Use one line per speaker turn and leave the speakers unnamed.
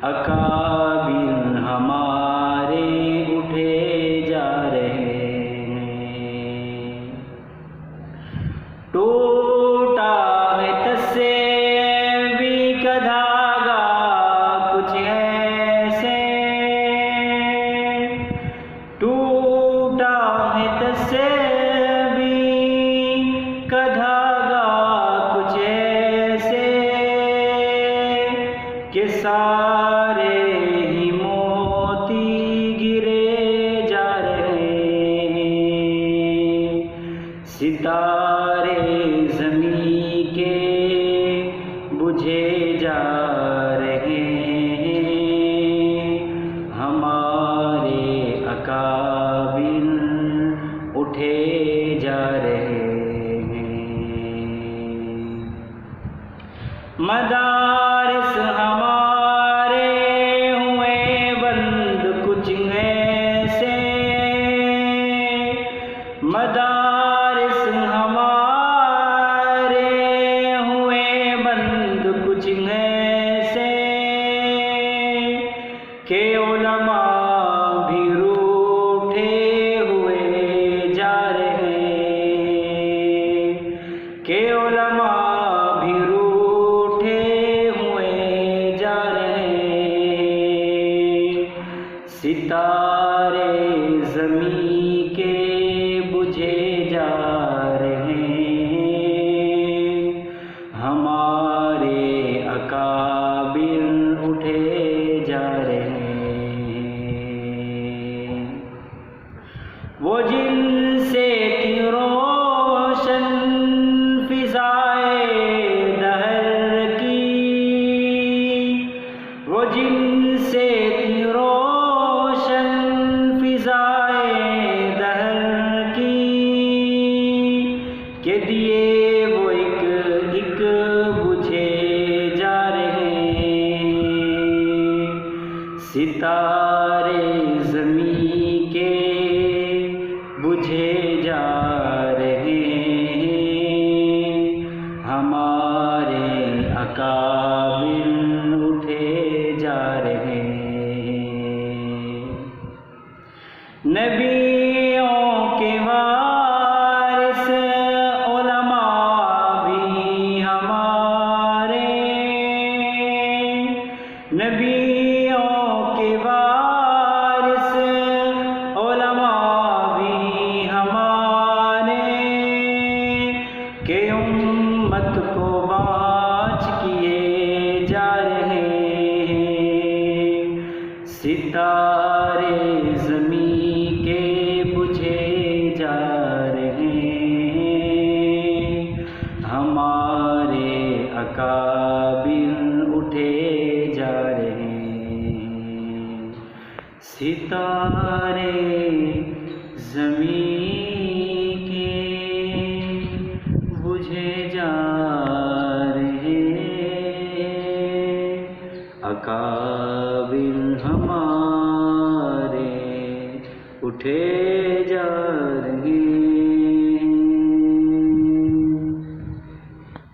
अकाबिल हमारे उठे जा रहे हैं। टूटा है तस्वीर का धागा कुछ ऐसे, टूटा है तस्वीर का धागा कुछ ऐसे कि सारे ही मोती गिरे जा रहे हैं। सितारे ज़मीं के बुझे जा रहे हैं। हमारे अकाबिल उठे जा रहे हैं। मदारिस हमारे हुए बंद कुछ ऐसे, मदारिस हमारे हुए बंद कुछ ऐसे के उलमा भी रूठे हुए जा रहे हैं, के उलमा भी रूठे हुए जा रहे हैं। सितारे ज़मीं के बुझे जा रहे हैं। हमारे अकाबिल उठे जा रहे हैं। वो जिनसे थी रोशन फिज़ाए दहर की, वो जिनसे थी रोशन फिज़ाए दहर की, के दिए वो एक एक बुझे जा रहे हैं। सितारे ज़मीं के बुझे जा रहे हैं। हमारे अकाबिल उठे जा रहे हैं। नबियों के वारिस उलमा भी हमारे, नबियों के वारिस उलमा भी हमारे, के उम्मत को बाँच किए जा रहे हैं। सितारे ज़मीं के बुझे जा रहे हैं। हमारे अकाबिल उठे जा रहे हैं। सितारे ज़मीं के बुझे जा रहे हैं। अकाबिल हमारे उठे जा रहे हैं।